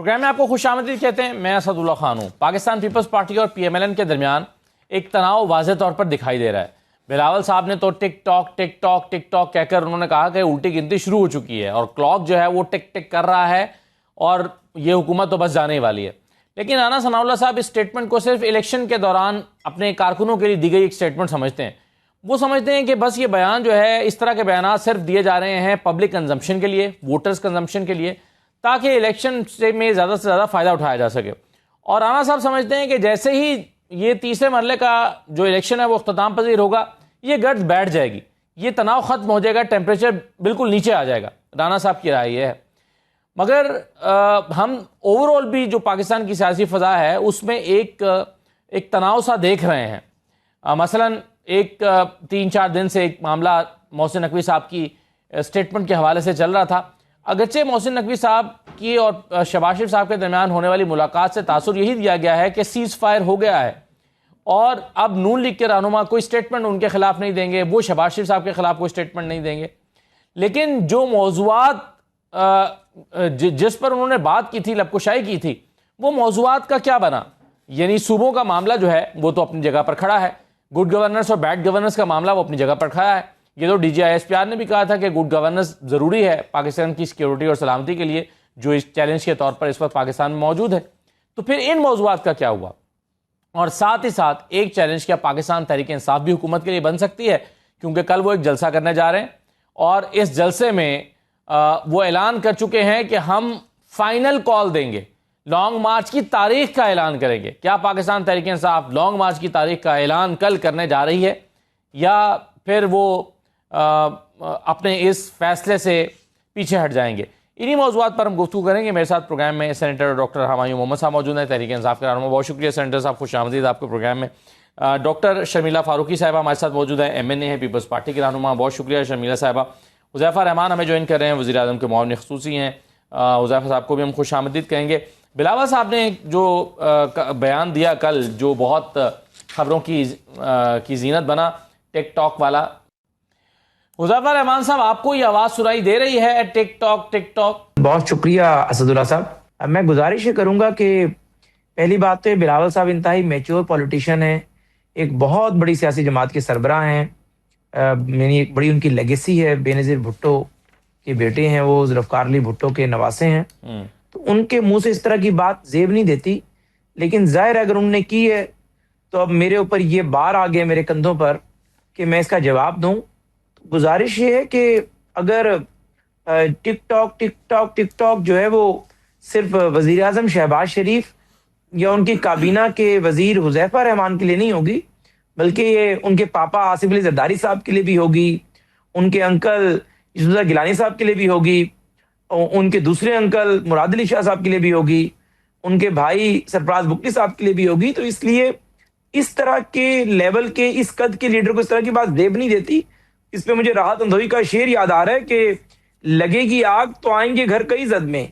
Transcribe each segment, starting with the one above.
Programme میں آپ کو خوش آمدید کہتے ہیں. میں اسد اللہ خان ہوں. پاکستان پیپلز پارٹی اور پی ایم ایل این کے درمیان ایک تناؤ واضح طور پر دکھائی دے رہا ہے. بلاول صاحب نے تو ٹک ٹاک کہہ کر انہوں نے کہا کہ الٹی گنتی شروع ہو چکی ہے اور کلاک جو ہے وہ ٹک ٹک کر رہا ہے اور یہ حکومت تو بس جانے ہی والی ہے. لیکن رانا ثناء اللہ صاحب اس سٹیٹمنٹ کو صرف الیکشن کے دوران اپنے کارکنوں کے لیے دی گئی ایک سٹیٹمنٹ سمجھتے ہیں. وہ سمجھتے ہیں کہ بس یہ بیان جو ہے اس طرح کے بیانات صرف دیے جا رہے ہیں پبلک کنزمپشن کے لیے, ووٹرز کنزمپشن کے لیے, تاکہ الیکشن میں زیادہ سے زیادہ فائدہ اٹھایا جا سکے. اور رانا صاحب سمجھتے ہیں کہ جیسے ہی یہ تیسرے مرحلے کا جو الیکشن ہے وہ اختتام پذیر ہوگا, یہ گرد بیٹھ جائے گی, یہ تناؤ ختم ہو جائے گا, ٹیمپریچر بالکل نیچے آ جائے گا. رانا صاحب کی رائے یہ ہے. مگر ہم اوور آل بھی جو پاکستان کی سیاسی فضا ہے اس میں ایک تناؤ سا دیکھ رہے ہیں. مثلاً ایک 3-4 دن سے ایک معاملہ محسن نقوی صاحب کی سٹیٹمنٹ کے حوالے سے چل رہا تھا. اگرچہ محسن نقوی صاحب کی اور شہباز شریف صاحب کے درمیان ہونے والی ملاقات سے تاثر یہی دیا گیا ہے کہ سیز فائر ہو گیا ہے اور اب نون لیگ کے رہنما کوئی سٹیٹمنٹ ان کے خلاف نہیں دیں گے, وہ شہباز شریف صاحب کے خلاف کوئی سٹیٹمنٹ نہیں دیں گے. لیکن جو موضوعات جس پر انہوں نے بات کی تھی, لبکشائی کی تھی, وہ موضوعات کا کیا بنا؟ یعنی صوبوں کا معاملہ جو ہے وہ تو اپنی جگہ پر کھڑا ہے, گڈ گورننس اور بیڈ گورننس کا معاملہ وہ اپنی جگہ پر کھڑا ہے. یہ تو D G I S P R نے بھی کہا تھا کہ گڈ گورننس ضروری ہے پاکستان کی سیکیورٹی اور سلامتی کے لیے, جو اس چیلنج کے طور پر اس وقت پاکستان میں موجود ہے. تو پھر ان موضوعات کا کیا ہوا؟ اور ساتھ ہی ساتھ ایک چیلنج کیا پاکستان تحریک انصاف بھی حکومت کے لیے بن سکتی ہے؟ کیونکہ کل وہ ایک جلسہ کرنے جا رہے ہیں اور اس جلسے میں وہ اعلان کر چکے ہیں کہ ہم فائنل کال دیں گے, لانگ مارچ کی تاریخ کا اعلان کریں گے. کیا پاکستان تحریک انصاف لانگ مارچ کی تاریخ کا اعلان کل کرنے جا رہی ہے یا پھر وہ اپنے اس فیصلے سے پیچھے ہٹ جائیں گے؟ انہی موضوعات پر ہم گفتگو کریں گے. میرے ساتھ پروگرام میں سینیٹر ڈاکٹر ہمایوں محمد صاحب موجود ہیں, تحریک انصاف کے رہنما. بہت شکریہ سینیٹر صاحب, خوش آمدید آپ کے پروگرام میں. ڈاکٹر شرمیلا فاروقی صاحبہ ہمارے ساتھ موجود ہیں, ایم این اے ہے, پیپلز پارٹی کے رہنما. بہت شکریہ شرمیلا صاحبہ. حذیفہ رحمان ہمیں جوائن کر رہے ہیں, وزیر اعظم کے معاون خصوصی ہیں. حذیفہ صاحب کو بھی ہم خوش آمدید کہیں گے. بلاول صاحب نے جو بیان دیا کل, جو بہت خبروں کی زینت بنا, ٹک ٹاک والا. حذیفہ رحمان صاحب, آپ کو یہ آواز سنائی دے رہی ہے ٹک ٹاک؟ بہت شکریہ اسد اللہ صاحب. میں گزارش یہ کروں گا کہ پہلی بات تو بلاول صاحب انتہائی میچور پولیٹیشین ہیں, ایک بہت بڑی سیاسی جماعت کے سربراہ ہیں, یعنی ایک بڑی ان کی لیگیسی ہے. بے نظیر بھٹو کے بیٹے ہیں, وہ ذوالفقار علی بھٹو کے نواسے ہیں. تو ان کے منہ سے اس طرح کی بات زیب نہیں دیتی, لیکن ظاہر ہے اگر انہوں نے کی ہے تو اب میرے اوپر یہ بار آ گیا میرے کندھوں پر کہ میں اس کا جواب دوں. گزارش یہ ہے کہ اگر ٹک ٹاک جو ہے وہ صرف وزیر اعظم شہباز شریف یا ان کی کابینہ کے وزیر حذیفہ رحمان کے لیے نہیں ہوگی, بلکہ یہ ان کے پاپا آصف علی زرداری صاحب کے لیے بھی ہوگی, ان کے انکل یوسف رضا گیلانی صاحب کے لیے بھی ہوگی, ان کے دوسرے انکل مراد علی شاہ صاحب کے لیے بھی ہوگی, ان کے بھائی سرفراز بکٹی صاحب کے لیے بھی ہوگی. تو اس لیے اس طرح کے لیول کے اس قد کے لیڈر کو اس طرح کی بات دیب نہیں دیتی. اس پہ مجھے راحت اندھوئی کا شعر یاد آ رہا ہے کہ لگے گی آگ تو آئیں گے گھر کئی زد میں.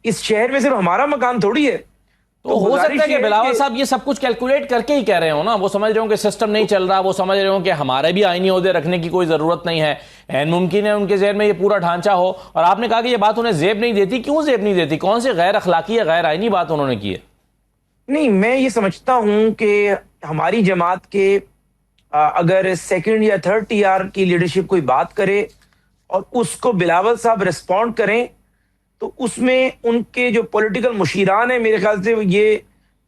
اس شہر میں صرف ہمارا مکان تھوڑی ہے. تو ہو سکتا ہے کہ بلاول صاحب یہ سب کچھ کیلکولیٹ کر کے ہی کہہ رہے ہوں نا, وہ سمجھ رہے ہوں کہ سسٹم نہیں چل رہا, وہ سمجھ رہے ہوں کہ ہمارے بھی آئینی عہدے رکھنے کی کوئی ضرورت نہیں ہے, این ممکن ہے ان کے ذہن میں یہ پورا ڈھانچہ ہو. اور آپ نے کہا کہ یہ بات انہیں زیب نہیں دیتی, کیوں زیب نہیں دیتی؟ کون سی غیر اخلاقی یا غیر آئینی بات انہوں نے کی ہے؟ نہیں, میں یہ سمجھتا ہوں کہ ہماری جماعت کے اگر سیکنڈ یا تھرڈ ٹی آر کی لیڈرشپ کوئی بات کرے اور اس کو بلاول صاحب ریسپونڈ کریں تو اس میں ان کے جو پولیٹیکل مشیران ہیں, میرے خیال سے یہ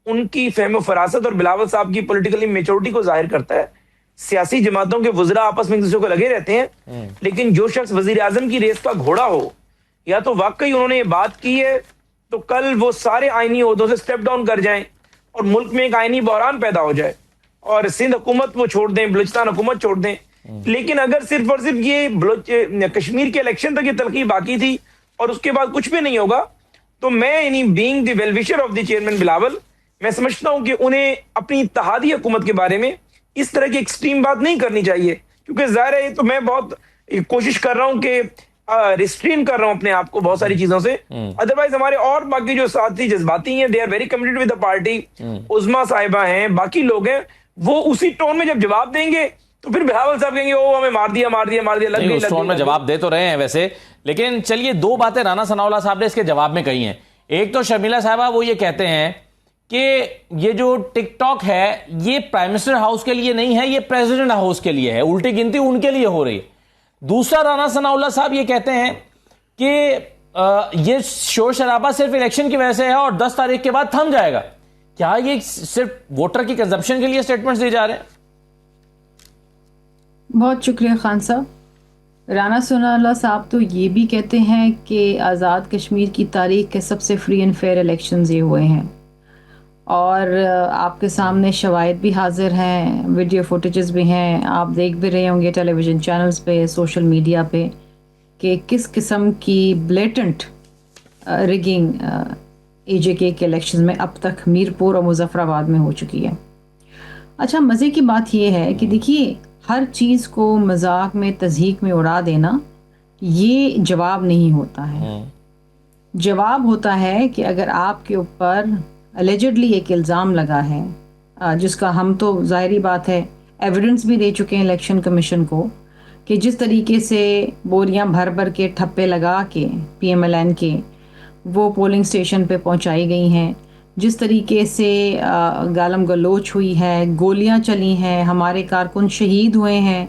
ان کی فہم و فراست اور بلاول صاحب کی پولیٹیکل میچورٹی کو ظاہر کرتا ہے. سیاسی جماعتوں کے وزراء آپس میں ایک دوسرے کو لگے رہتے ہیں, لیکن جو شخص وزیر اعظم کی ریس کا گھوڑا ہو, یا تو واقعی انہوں نے یہ بات کی ہے تو کل وہ سارے آئینی عہدوں سے سٹیپ ڈاؤن کر جائیں اور ملک میں ایک آئینی بحران پیدا ہو جائے اور سندھ حکومت وہ چھوڑ دیں, بلوچستان حکومت چھوڑ دیں. لیکن اگر صرف اور صرف یہ کشمیر کے الیکشن تک یہ تلخی باقی تھی اور اس کے بعد کچھ بھی نہیں ہوگا, تو میں یعنی being the well wisher of the chairman Bilawal, میں سمجھتا ہوں کہ انہیں اپنی اتحادی حکومت کے بارے میں اس طرح کی ایکسٹریم بات نہیں کرنی چاہیے. کیونکہ ظاہر ہے تو میں بہت کوشش کر رہا ہوں کہ ریسٹرین کر رہا ہوں اپنے آپ کو بہت ساری چیزوں سے. ادروائز ہمارے اور باقی جو ساتھی جذباتی ہیں, they are very committed with the party, Uzma صاحبہ ہیں, باقی لوگ ہیں, وہ اسی ٹون میں جب جواب دیں گے تو پھر بلاول صاحب کہیں گے او ہمیں مار دیا لگ گئی. اس ٹون میں جواب دے تو رہے ہیں ویسے, لیکن چلیے دو باتیں رانا ثناء اللہ صاحب نے اس کے جواب میں کہی ہیں. ایک تو شرمیلا صاحبہ وہ یہ کہتے ہیں کہ یہ جو ٹک ٹاک ہے یہ پرائم منسٹر ہاؤس کے لیے نہیں ہے, یہ پریزیڈنٹ ہاؤس کے لیے ہے, الٹی گنتی ان کے لیے ہو رہی ہے. دوسرا رانا ثناء اللہ صاحب یہ کہتے ہیں کہ یہ شور شرابہ صرف الیکشن کی وجہ سے ہے اور 10 تاریخ کے بعد تھم جائے گا. کیا یہ صرف ووٹر کی کنزمپشن کے لیے سٹیٹمنٹس دیے جا رہے ہیں؟ بہت شکریہ خان صاحب. رانا ثناء اللہ صاحب تو یہ بھی کہتے ہیں کہ آزاد کشمیر کی تاریخ کے سب سے فری اینڈ فیئر الیکشنز یہ ہوئے ہیں, اور آپ کے سامنے شواہد بھی حاضر ہیں, ویڈیو فوٹیجز بھی ہیں, آپ دیکھ بھی رہے ہوں گے ٹیلی ویژن چینلز پہ, سوشل میڈیا پہ, کہ کس قسم کی بلیٹنٹ ریگنگ اے جے کے الیکشنز میں اب تک میرپور اور مظفر آباد میں ہو چکی ہے. اچھا, مزے کی بات یہ ہے کہ دیکھیے ہر چیز کو مذاق میں تضحیک میں اڑا دینا یہ جواب نہیں ہوتا ہے. جواب ہوتا ہے کہ اگر آپ کے اوپر الیجڈلی ایک الزام لگا ہے, جس کا ہم تو ظاہری بات ہے ایویڈنس بھی دے چکے ہیں الیکشن کمیشن کو, کہ جس طریقے سے بوریاں بھر بھر کے ٹھپے لگا کے پی ایم ایل این کے وہ پولنگ اسٹیشن پہ پہنچائی گئی ہیں, جس طریقے سے گالم گلوچ ہوئی ہے, گولیاں چلی ہیں, ہمارے کارکن شہید ہوئے ہیں,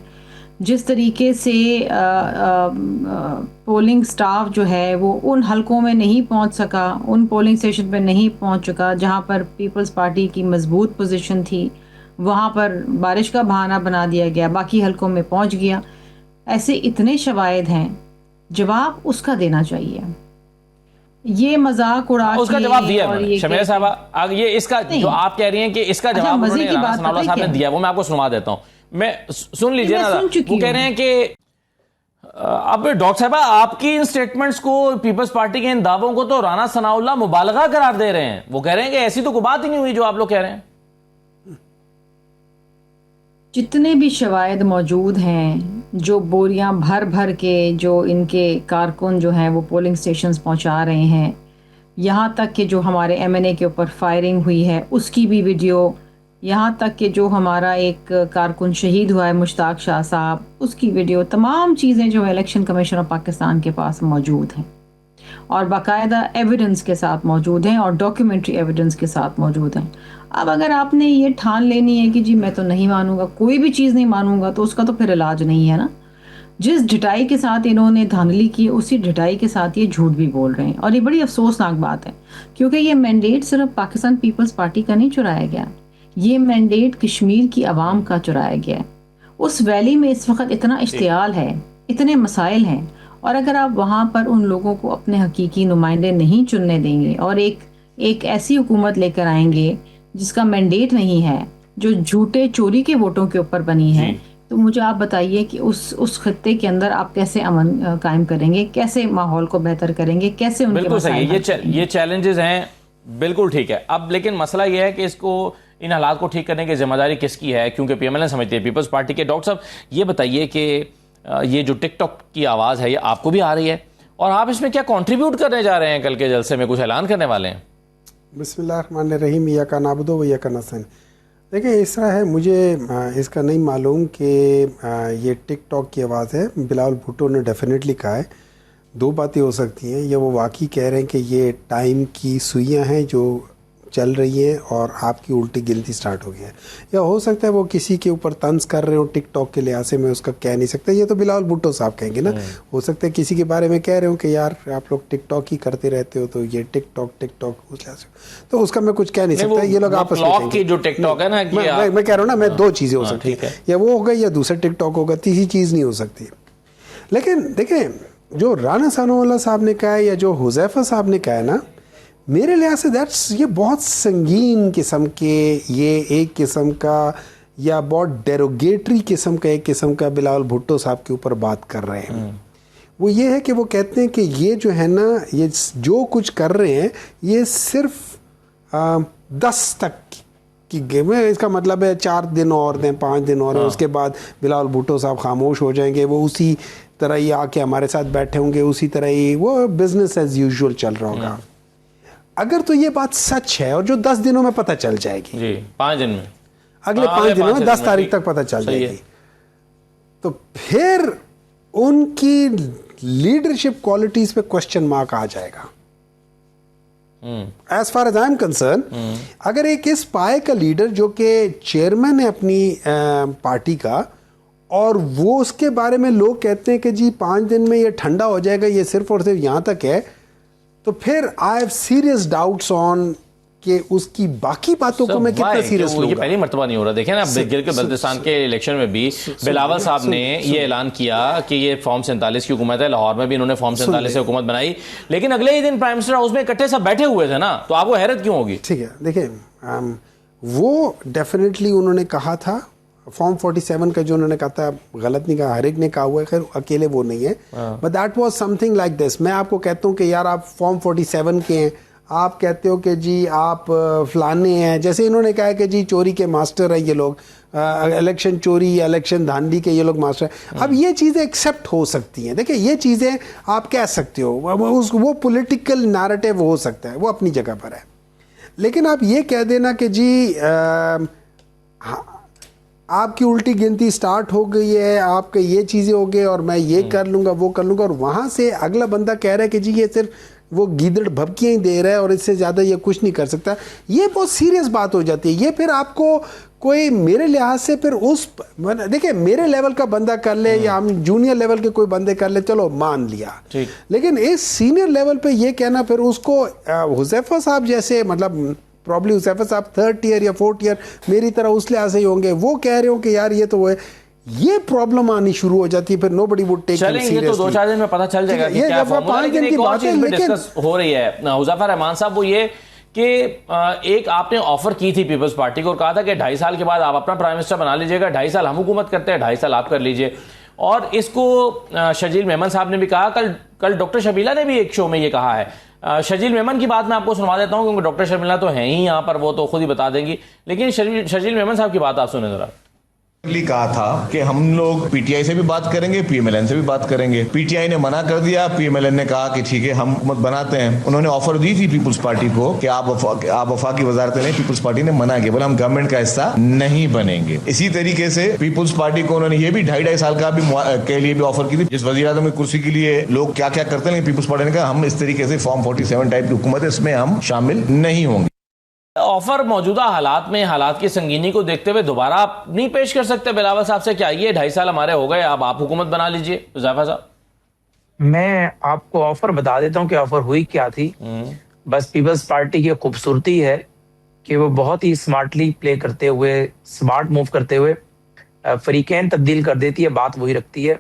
جس طریقے سے پولنگ سٹاف جو ہے وہ ان حلقوں میں نہیں پہنچ سکا, ان پولنگ اسٹیشن پہ نہیں پہنچ چکا جہاں پر پیپلز پارٹی کی مضبوط پوزیشن تھی, وہاں پر بارش کا بہانہ بنا دیا گیا, باقی حلقوں میں پہنچ گیا. ایسے اتنے شواہد ہیں, جواب اس کا دینا چاہیے. یہ مذاق اڑا اس کا جواب دیا شمیرہ صاحبہ, یہ اس کا جو آپ کہہ رہی ہیں کہ اس کا جواب انہوں نے رانا ثناء اللہ صاحب نے دیا, وہ میں آپ کو سنوا دیتا ہوں. میں سن لیجئے نا, وہ کہہ رہے ہیں کہ اب ڈاکٹر صاحبہ آپ کی ان سٹیٹمنٹس کو, پیپلز پارٹی کے ان دعووں کو تو رانا ثناء اللہ مبالغہ قرار دے رہے ہیں. وہ کہہ رہے ہیں کہ ایسی تو کوئی بات ہی نہیں ہوئی جو آپ لوگ کہہ رہے ہیں. جتنے بھی شواہد موجود ہیں, جو بوریاں بھر بھر کے جو ان کے کارکن جو ہیں وہ پولنگ سٹیشنز پہنچا رہے ہیں, یہاں تک کہ جو ہمارے ایم این اے کے اوپر فائرنگ ہوئی ہے اس کی بھی ویڈیو, یہاں تک کہ جو ہمارا ایک کارکن شہید ہوا ہے مشتاق شاہ صاحب, اس کی ویڈیو, تمام چیزیں جو الیکشن کمیشن آف پاکستان کے پاس موجود ہیں اور باقاعدہ ایویڈنس کے ساتھ موجود ہیں اور ڈاکیومنٹری ایویڈنس کے ساتھ موجود ہیں. اب اگر آپ نے یہ ٹھان لینی ہے کہ جی میں تو نہیں مانوں گا, کوئی بھی چیز نہیں مانوں گا, تو اس کا تو پھر علاج نہیں ہے نا. جس ڈھٹائی کے ساتھ انہوں نے دھاندلی کی, اسی ڈھٹائی کے ساتھ یہ جھوٹ بھی بول رہے ہیں, اور یہ بڑی افسوسناک بات ہے, کیونکہ یہ مینڈیٹ صرف پاکستان پیپلز پارٹی کا نہیں چرایا گیا, یہ مینڈیٹ کشمیر کی عوام کا چرایا گیا ہے. اس ویلی میں اس وقت اتنا اشتعال ہے, اتنے مسائل ہیں, اور اگر آپ وہاں پر ان لوگوں کو اپنے حقیقی نمائندے نہیں چننے دیں گے اور ایک ایسی حکومت لے کر آئیں گے جس کا مینڈیٹ نہیں ہے, جو جھوٹے چوری کے ووٹوں کے اوپر بنی ہے, تو مجھے آپ بتائیے کہ اس خطے کے اندر آپ کیسے امن قائم کریں گے, کیسے ماحول کو بہتر کریں گے, کیسے ان کے مسائل حل کریں گے؟ یہ چیلنجز ہیں, بالکل ٹھیک ہے. اب لیکن مسئلہ یہ ہے کہ اس کو, ان حالات کو ٹھیک کرنے کی ذمہ داری کس کی ہے, کیونکہ پی ایم ایل این سمجھتی ہے پیپلز پارٹی کے. ڈاکٹر صاحب یہ بتائیے کہ یہ جو ٹک ٹاک کی آواز ہے یہ آپ کو بھی آ رہی ہے, اور آپ اس میں کیا کنٹریبیوٹ کرنے جا رہے ہیں, کل کے جلسے میں کچھ اعلان کرنے والے ہیں؟ بسم اللہ الرحمن الرحیم. ایاک نعبد و ایاک نستعین. دیکھیں اس طرح ہے, مجھے اس کا نہیں معلوم کہ یہ ٹک ٹاک کی آواز ہے. بلاول بھٹو نے ڈیفینیٹلی کہا ہے, دو باتیں ہو سکتی ہیں, یا وہ واقعی کہہ رہے ہیں کہ یہ ٹائم کی سوئیاں ہیں جو چل رہی ہیں اور آپ کی الٹی گنتی سٹارٹ ہو گیا ہے, یا ہو سکتا ہے وہ کسی کے اوپر طنز کر رہے ہو ٹک ٹاک کے لحاظ سے. میں اس کا کہہ نہیں سکتا, یہ تو بلاول بھٹو صاحب کہیں گے نا. ہو سکتا ہے کسی کے بارے میں کہہ رہے ہوں کہ یار آپ لوگ ٹک ٹاک ہی کرتے رہتے ہو, تو یہ ٹک ٹاک اس لحاظ سے, تو اس کا میں کچھ کہہ نہیں سکتا. یہ لوگ آپس میں جو ٹک ٹاک ہے نا, میں کہہ رہا ہوں نا, میں دو چیزیں ہو سکتی ہیں, یا وہ ہوگا یا دوسرا ٹک ٹاک ہوگا, تیسری چیز نہیں ہو سکتی. لیکن دیکھیں جو رانا ثناء اللہ صاحب نے کہا ہے یا جو حذیفہ صاحب نے کہا ہے نا, میرے لحاظ سے یہ بہت سنگین قسم کے, یہ ایک قسم کا یا بہت ڈیروگیٹری قسم کا, ایک قسم کا بلاول بھٹو صاحب کے اوپر بات کر رہے ہیں. وہ یہ ہے کہ وہ کہتے ہیں کہ یہ جو ہے نا, یہ جو کچھ کر رہے ہیں یہ صرف 10 تک کی گیم ہے. اس کا مطلب ہے 4 دن اور دیں, 5 دن اور ہیں, اس کے بعد بلاول بھٹو صاحب خاموش ہو جائیں گے. وہ اسی طرح ہی آ کے ہمارے ساتھ بیٹھے ہوں گے, اسی طرح ہی وہ بزنس ایز یوزول چل رہا ہوگا. اگر تو یہ بات سچ ہے, اور جو 10 دنوں میں پتہ چل جائے گی, جی 5 دن میں, اگلے 5 دنوں میں 10 تاریخ تک پتہ چل جائے گی, تو پھر ان کی لیڈرشپ کوالٹیز پہ کوسچن مارک آ جائے گا. As far as I am concerned. اگر ایک اس پائے کا لیڈر جو کہ چیئرمین ہے اپنی پارٹی کا, اور وہ اس کے بارے میں لوگ کہتے ہیں کہ جی 5 دن میں یہ ٹھنڈا ہو جائے گا, یہ صرف اور صرف یہاں تک ہے, تو پھر آئی ہیو سیریس ڈاؤٹس آن کہ اس کی باقی باتوں کو میں کتنا سیریس لوں گا. یہ پہلی مرتبہ نہیں ہو رہا. دیکھیں نا, گلگت بلتستان کے الیکشن میں بھی بلاول صاحب نے یہ اعلان کیا کہ یہ فارم 47 کی حکومت ہے. لاہور میں بھی انہوں نے فارم 47 سے حکومت بنائی, لیکن اگلے ہی دن پرائم منسٹر ہاؤس میں اکٹھے سب بیٹھے ہوئے تھے نا, تو آپ کو حیرت کیوں ہوگی؟ ٹھیک ہے, دیکھیں وہ ڈیفینیٹلی انہوں نے کہا تھا فارم 47 کا جو انہوں نے کہا تھا, غلط نہیں کہا, ہر ایک نے کہا ہوا ہے, خیر اکیلے وہ نہیں ہے, but that was some thing like this. میں آپ کو کہتا ہوں کہ یار آپ فارم 47 کے ہیں, آپ کہتے ہو کہ جی آپ فلانے ہیں, جیسے انہوں نے کہا کہ جی چوری کے ماسٹر ہیں یہ لوگ, الیکشن چوری الیکشن دھاندلی کے یہ لوگ ماسٹر ہیں. اب یہ چیزیں ایکسیپٹ ہو سکتی ہیں, دیکھیں یہ چیزیں آپ کہہ سکتے ہو, وہ پولیٹیکل نیریٹو ہو سکتا ہے, وہ اپنی جگہ پر ہے, لیکن آپ یہ کہہ دینا کہ جی آپ کی الٹی گنتی سٹارٹ ہو گئی ہے, آپ کے یہ چیزیں ہو گئے اور میں یہ کر لوں گا وہ کر لوں گا, اور وہاں سے اگلا بندہ کہہ رہا ہے کہ جی یہ صرف وہ گیدڑ بھبکیاں ہی دے رہا ہے اور اس سے زیادہ یہ کچھ نہیں کر سکتا, یہ بہت سیریس بات ہو جاتی ہے. یہ پھر آپ کو کوئی میرے لحاظ سے پھر اس دیکھیں میرے لیول کا بندہ کر لے یا ہم جونیئر لیول کے کوئی بندے کر لے, چلو مان لیا, لیکن اس سینئر لیول پہ یہ کہنا پھر اس کو حذیفہ صاحب جیسے, مطلب پرابلی حذیفہ صاحب 3rd ٹیئر یا 4th ٹیئر میری طرح اس لحاظ سے ہی ہوں گے, وہ کہہ رہے ہوں کہ یار یہ تو وہ ہے, یہ پرابلم آنی شروع ہو جاتی ہے, پھر نو بڈی وڈ ٹیک اٹ سیریسلی. یہ تو 2-4 دن میں پتہ چل جائے گا کہ کیا فارمولا, لیکن ایک اور چیز بھی ڈسکس ہو رہی ہے حذیفہ رحمان صاحب, وہ یہ کہ ایک آپ نے آفر کی تھی پیپلز پارٹی کو اور کہا تھا کہ 2.5 سال کے بعد آپ اپنا پرائم منسٹر بنا لیجئے گا, 2.5 سال ہم حکومت کرتے ہیں, 2.5 سال آپ کر لیجئے. اور اس کو شجیل میمن صاحب نے بھی کہا, کل ڈاکٹر شبیلہ نے بھی ایک شو میں یہ کہا ہے. شجیل میمن کی بات میں آپ کو سنوا دیتا ہوں کیونکہ ڈاکٹر شبیلہ تو ہیں ہی یہاں پر, وہ تو خود ہی بتا دیں گی, لیکن شجیل میمن صاحب کی بات آپ سنیں ذرا. کہا تھا کہ ہم لوگ پی ٹی آئی سے بھی بات کریں گے, پی ایم ایل این سے بھی بات کریں گے. پی ٹی آئی نے منع کر دیا, پی ایم ایل این نے کہا کہ ٹھیک ہے ہم حکومت بناتے ہیں. انہوں نے آفر دی تھی پیپلز پارٹی کو کہ آپ وفاقی وزارتیں لیں, پیپلز پارٹی نے منع کیا, بولے ہم گورنمنٹ کا حصہ نہیں بنیں گے. اسی طریقے سے پیپلز پارٹی کو انہوں نے یہ بھی 2.5 سال کا بھی کے لیے بھی آفر کی تھی, جس وزیر اعظم کی کرسی کے لیے لوگ کیا کیا کرتے ہیں, پیپلز پارٹی نے کہا ہم اس طریقے سے فارم 47 ٹائپ کی حکومت ہے اس میں ہم شامل نہیں ہوں گے. آفر موجودہ حالات میں, حالات کی سنگینی کو دیکھتے ہوئے دوبارہ آپ نہیں پیش کر سکتے بلاول صاحب سے, کیا یہ 2.5 سال ہمارے ہو گئے, اب آپ حکومت بنا لیجئے؟ حذیفہ صاحب میں آپ کو آفر بتا دیتا ہوں کہ آفر ہوئی کیا تھی. بس پیپلز پارٹی کی خوبصورتی ہے کہ وہ بہت ہی سمارٹلی پلے کرتے ہوئے, سمارٹ موو کرتے ہوئے فریقین تبدیل کر دیتی ہے, بات وہی رکھتی ہے.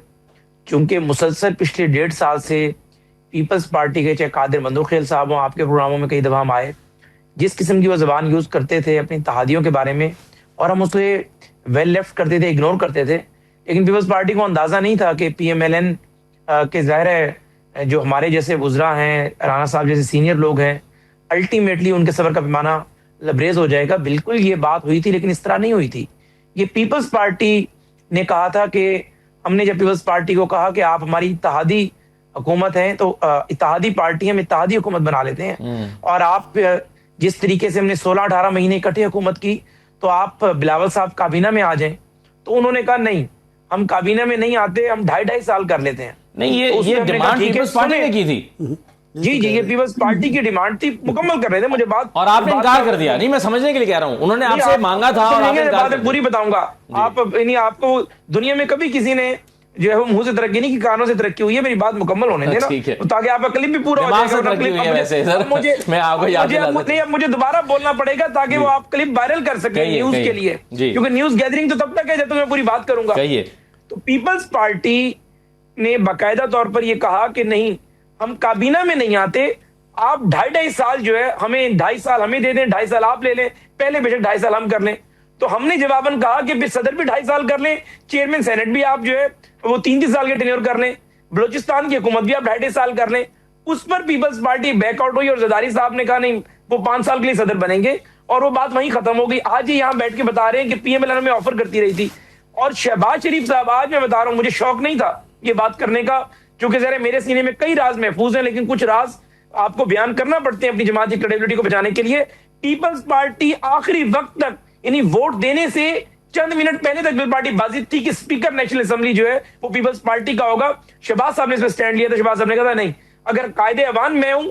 چونکہ مسلسل پچھلے 1.5 سال سے پیپلز پارٹی کے, چاہے قادر مندوخیل صاحب ہوں, آپ کے پروگراموں میں کئی دفعہ ہم آئے, جس قسم کی وہ زبان یوز کرتے تھے اپنی اتحادیوں کے بارے میں, اور ہم اسے ویل لیفٹ کرتے تھے, اگنور کرتے تھے, لیکن پیپلز پارٹی کو اندازہ نہیں تھا کہ پی ایم ایل این کے ظاہر ہے جو ہمارے جیسے وزراء ہیں, رانا صاحب جیسے سینئر لوگ ہیں, الٹیمیٹلی ان کے صبر کا پیمانہ لبریز ہو جائے گا. بالکل یہ بات ہوئی تھی, لیکن اس طرح نہیں ہوئی تھی. یہ پیپلز پارٹی نے کہا تھا کہ ہم نے جب پیپلز پارٹی کو کہا کہ آپ ہماری اتحادی حکومت ہیں, تو اتحادی پارٹی ہم اتحادی حکومت بنا لیتے ہیں, اور آپ جس طریقے سے ہم نے 16-18 مہینے اکٹھے حکومت کی, تو آپ بلاول صاحب کابینہ میں آ جائیں. تو انہوں نے کہا نہیں, ہم کابینہ میں نہیں آتے, ہم 2.5 سال کر لیتے ہیں. نہیں, یہ ڈیمانڈ پیپلز پارٹی نے کی تھی. جی یہ پیپلز پارٹی کی ڈیمانڈ تھی, مکمل کر رہے تھے. مجھے بات اور آپ نے انکار کر دیا. نہیں, میں سمجھنے کے لیے کہہ رہا ہوں, انہوں نے آپ سے مانگا تھا اور آپ نے انکار کر دیا. پوری بتاؤں گا آپ کو, دنیا میں کبھی کسی نے جو ہے منہ سے ترقی نہیں کی, کانوں سے ترقی ہوئی ہے. میری بات مکمل ہونے دینا تاکہ آپ کا کلپ بھی پورا ہو جائے. مجھے دوبارہ بولنا پڑے گا تاکہ وہ آپ کلپ وائرل کر سکیں نیوز کے لیے, کیونکہ نیوز گیدرنگ تو تب تک ہے جب تک میں پوری بات کروں گا. تو پیپلز پارٹی نے باقاعدہ طور پر یہ کہا کہ نہیں, ہم کابینہ میں نہیں آتے, آپ 2.5 سال جو ہے ہمیں 2.5 سال ہمیں دے دیں, 2.5 سال آپ لے لیں, پہلے بے شک 2.5 سال ہم کر لیں. تو ہم نے جواباً کہا کہ صدر بھی 2.5 سال کر لیں, چیئرمین سینٹ بھی آپ جو ہے وہ 3 سال کے ٹینیور کر لیں, بلوچستان کی حکومت بھی آپ 2.5 سال کر لیں. اس پر پیپلز پارٹی بیک آؤٹ ہوئی اور زرداری صاحب نے کہا نہیں, وہ 5 سال کے لیے صدر بنیں گے, اور وہ بات وہیں ختم ہو گئی. آج ہی یہاں بیٹھ کے بتا رہے ہیں کہ پی ایم ایل این میں آفر کرتی رہی تھی. اور شہباز شریف صاحب, آج میں بتا رہا ہوں, مجھے شوق نہیں تھا یہ بات کرنے کا, کیونکہ ذرا میرے سینے میں کئی راز محفوظ ہیں, لیکن کچھ راز آپ کو بیان کرنا پڑتے ہیں اپنی جماعت کی کریڈیبلٹی کو بچانے کے لیے. پیپلز پارٹی آخری وقت تک, یعنی ووٹ دینے سے چند منٹ پہلے تک پیپلز پارٹی بازی تھی کہ اسپیکر نیشنل اسمبلی جو ہے وہ پیپلز پارٹی کا ہوگا. شہباز صاحب نے اس پہ سٹینڈ لیا تھا. شہباز صاحب نے کہا تھا نہیں, اگر قائد ایوان میں ہوں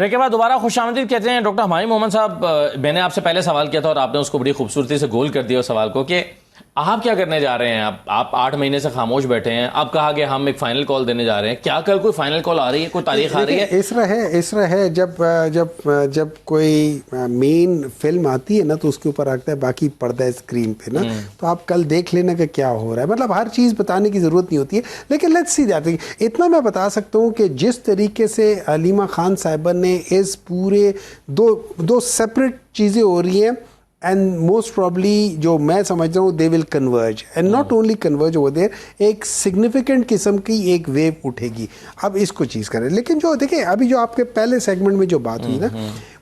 بریک کے بعد دوبارہ خوش آمدید کہتے ہیں ڈاکٹر ہمایوں محمد صاحب. میں نے آپ سے پہلے سوال کیا تھا اور آپ نے اس کو بڑی خوبصورتی سے گول کر دیا اس سوال کو کہ آپ کیا کرنے جا رہے ہیں. آپ 8 مہینے سے خاموش بیٹھے ہیں, اب کہا کہ ہم ایک فائنل کال دینے جا رہے ہیں. کیا کل کوئی فائنل کال آ رہی ہے, کوئی تاریخ آ رہی ہے؟ اس طرح ہے جب کوئی مین فلم آتی ہے نا تو اس کے اوپر آتا ہے باقی پردہ اسکرین پہ نا, تو آپ کل دیکھ لینا کہ کیا ہو رہا ہے. مطلب ہر چیز بتانے کی ضرورت نہیں ہوتی ہے, لیکن لیٹس سی دیٹ. اتنا میں بتا سکتا ہوں کہ جس طریقے سے حلیمہ خان صاحبہ نے اس پورے دو سیپریٹ چیزیں ہو رہی ہیں, اینڈ موسٹ پرابلی جو میں سمجھ رہا ہوں they will converge, and not only converge over there, ایک سگنیفیکنٹ قسم کی ایک ویو اٹھے گی. اب اس کو چیز کریں. لیکن جو دیکھیں ابھی جو آپ کے پہلے سیگمنٹ میں جو بات ہوئی نا,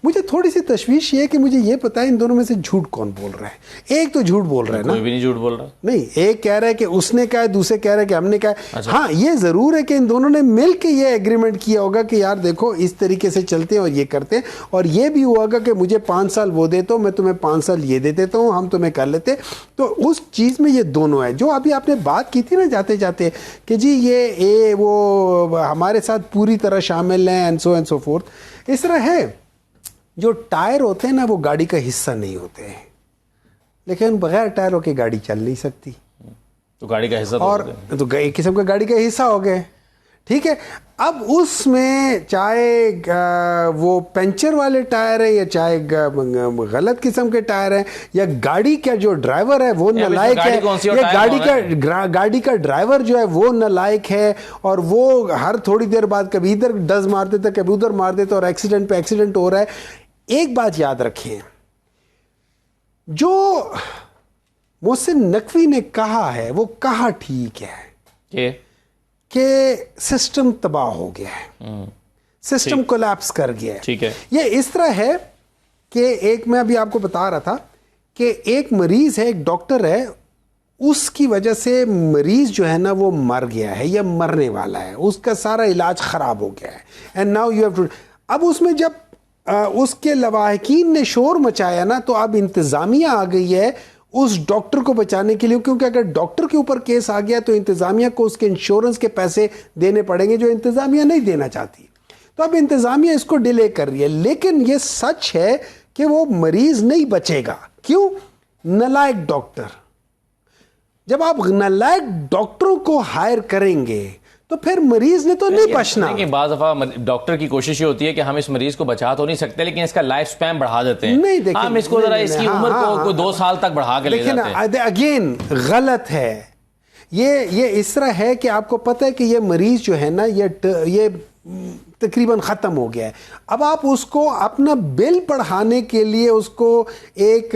مجھے تھوڑی سی تشویش یہ ہے کہ مجھے یہ پتا ہے ان دونوں میں سے جھوٹ کون بول رہا ہے. ایک تو جھوٹ بول رہا ہے نا, کوئی بھی نہیں جھوٹ بول رہا. نہیں, ایک کہہ رہا ہے کہ اس نے کہا ہے, دوسرے کہہ رہا ہے کہ ہم نے کہا ہے. ہاں یہ ضرور ہے کہ ان دونوں نے مل کے یہ ایگریمنٹ کیا ہوگا کہ یار دیکھو اس طریقے سے چلتے ہیں اور یہ کرتے ہیں, اور یہ بھی ہوا گا کہ مجھے 5 سال وہ دیتا ہوں, میں تمہیں 5 سال یہ دے دیتا ہوں, ہم تمہیں کر لیتے. تو اس چیز میں یہ دونوں ہے. جو ابھی آپ نے بات کی تھی نا جاتے جاتے کہ جی یہ وہ ہمارے ساتھ پوری طرح شامل ہیں اینڈ سو فورتھ, اس طرح ہے. جو ٹائر ہوتے ہیں نا وہ گاڑی کا حصہ نہیں ہوتے ہیں, لیکن بغیر ٹائروں کی گاڑی چل نہیں سکتی. تو گاڑی کا حصہ اور تو ایک قسم کا گاڑی کا حصہ ہو گئے. ٹھیک ہے, اب اس میں چاہے وہ پنچر والے ٹائر ہیں یا چاہے غلط قسم کے ٹائر ہیں, یا گاڑی کا جو ڈرائیور ہے وہ نالائق ہے, یا گاڑی کا ڈرائیور جو ہے وہ نالائق ہے, اور وہ ہر تھوڑی دیر بعد کبھی ادھر ڈز مار دیتا کبھی ادھر مار دیتا, اور ایکسیڈنٹ پہ ایکسیڈنٹ ہو رہا ہے. ایک بات یاد رکھیں, جو محسن نقوی نے کہا ہے وہ کہا ٹھیک ہے کہ سسٹم تباہ ہو گیا ہے, سسٹم کولیپس کر گیا ہے. ٹھیک ہے, یہ اس طرح ہے کہ ایک میں ابھی آپ کو بتا رہا تھا کہ ایک مریض ہے, ایک ڈاکٹر ہے, اس کی وجہ سے مریض جو ہے نا وہ مر گیا ہے یا مرنے والا ہے, اس کا سارا علاج خراب ہو گیا ہے. And now you have to, اب اس میں جب اس کے لواحقین نے شور مچایا نا, تو اب انتظامیہ آ گئی ہے اس ڈاکٹر کو بچانے کے لیے, کیونکہ اگر ڈاکٹر کے اوپر کیس آ گیا تو انتظامیہ کو اس کے انشورنس کے پیسے دینے پڑیں گے, جو انتظامیہ نہیں دینا چاہتی. تو اب انتظامیہ اس کو ڈیلے کر رہی ہے. لیکن یہ سچ ہے کہ وہ مریض نہیں بچے گا. کیوں؟ نالائق ڈاکٹر. جب آپ نالائق ڈاکٹروں کو ہائر کریں گے تو پھر مریض نے تو نہیں بچنا. بعض دفعہ ڈاکٹر کی کوشش یہ ہوتی ہے کہ ہم اس مریض کو بچا تو نہیں سکتے, لیکن اس کا لائف سپین بڑھا دیتے ہیں. نہیں دیکھیں, ہم اس کو ذرا اس کی عمر کو کوئی 2 سال تک بڑھا کے لے جاتے ہیں. اگین غلط ہے. یہ اس طرح ہے کہ آپ کو پتہ ہے کہ یہ مریض جو ہے نا یہ تقریباً ختم ہو گیا ہے. اب آپ اس کو اپنا بل بڑھانے کے لیے اس کو ایک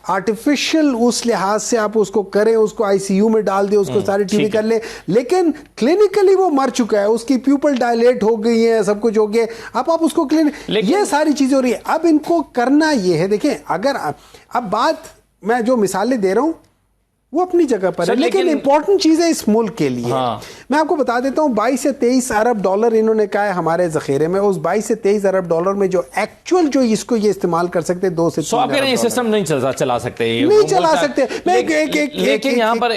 آرٹیفیشل اس لحاظ سے آپ اس کو کریں, اس کو آئی سی یو میں ڈال دیں, اس کو ساری ٹی وی کر لیں, لیکن کلینکلی وہ مر چکا ہے, اس کی پیوپل ڈائلیٹ ہو گئی ہیں, سب کچھ ہو گیا. اب آپ اس کو یہ ساری چیزیں ہو رہی ہیں. اب ان کو کرنا یہ ہے, دیکھیں اگر اب بات میں جو مثالیں دے رہا ہوں وہ اپنی جگہ پر ہے, لیکن امپورٹنٹ چیزیں اس ملک کے لیے. میں آپ کو بتا دیتا ہوں 22 سے 23 ارب ڈالر انہوں نے کہا ہے ہمارے ذخیرے میں. اس 22 سے 23 ارب ڈالر میں جو ایکچوئل جو اس کو یہ استعمال کر سکتے 2 سے 3 ارب یہ سسٹم نہیں چلا سکتے, نہیں چلا سکتے. لیکن یہاں پر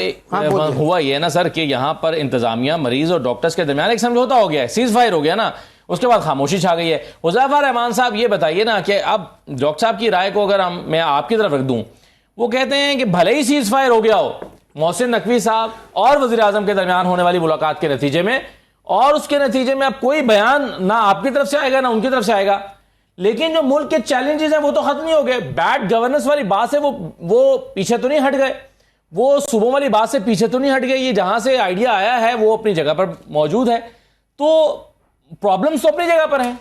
ہوا یہ ہے نا سر کہ یہاں پر انتظامیہ مریض اور ڈاکٹرز کے درمیان ایک سمجھوتا ہو گیا ہے, سیز فائر ہو گیا نا, اس کے بعد خاموشی چھا گئی ہے. حذیفہ رحمان صاحب یہ بتائیے نا کہ اب ڈاکٹر صاحب کی رائے کو اگر میں آپ کی طرف رکھ دوں, وہ کہتے ہیں کہ بھلے ہی سیز فائر ہو گیا ہو محسن نقوی صاحب اور وزیر اعظم کے درمیان ہونے والی ملاقات کے نتیجے میں, اور اس کے نتیجے میں اب کوئی بیان نہ آپ کی طرف سے آئے گا نہ ان کی طرف سے آئے گا, لیکن جو ملک کے چیلنجز ہیں وہ تو ختم نہیں ہو گئے. بیڈ گورننس والی بات سے وہ پیچھے تو نہیں ہٹ گئے, وہ صوبوں والی بات سے پیچھے تو نہیں ہٹ گئے. یہ جہاں سے آئیڈیا آیا ہے وہ اپنی جگہ پر موجود ہے, تو پرابلمز تو اپنی جگہ پر ہیں.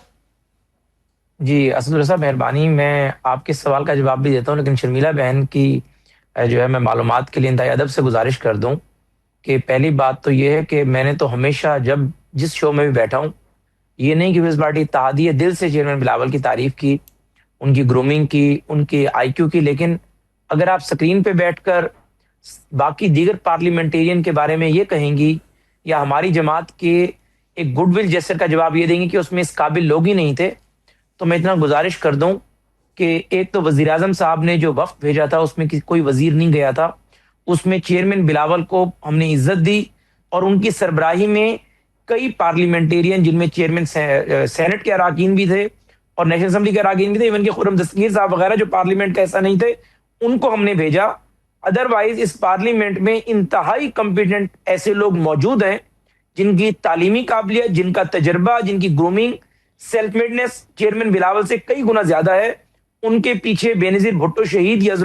جی اسد صاحب مہربانی, میں آپ کے سوال کا جواب بھی دیتا ہوں, لیکن شرمیلا بہن کی جو ہے میں معلومات کے لیے انتہائی ادب سے گزارش کر دوں کہ پہلی بات تو یہ ہے کہ میں نے تو ہمیشہ جب جس شو میں بھی بیٹھا ہوں یہ نہیں کہ پیپلز پارٹی اتحادیہ دل سے چیئرمین بلاول کی تعریف کی, ان کی گرومنگ کی, ان کی آئی کیو کی, لیکن اگر آپ سکرین پہ بیٹھ کر باقی دیگر پارلیمنٹیرین کے بارے میں یہ کہیں گی یا ہماری جماعت کے ایک گڈ ول جیسر کا جواب یہ دیں گی کہ اس میں اس قابل لوگ ہی نہیں تھے, تو میں اتنا گزارش کر دوں کہ ایک تو وزیر اعظم صاحب نے جو وفد بھیجا تھا اس میں کوئی وزیر نہیں گیا تھا, اس میں چیئرمین بلاول کو ہم نے عزت دی, اور ان کی سربراہی میں کئی پارلیمنٹیرین جن میں چیئرمین سینٹ کے اراکین بھی تھے اور نیشنل اسمبلی کے اراکین بھی تھے، ایون کہ خرم دستگیر صاحب وغیرہ جو پارلیمنٹ کا ایسا نہیں تھے، ان کو ہم نے بھیجا. ادروائز اس پارلیمنٹ میں انتہائی کمپیٹنٹ ایسے لوگ موجود ہیں جن کی تعلیمی قابلیت، جن کا تجربہ، جن کی grooming, self madness chairman Bilawal سے کئی گنا زیادہ ہے. ان کے پیچھے بے نظیر بھٹو شہید یا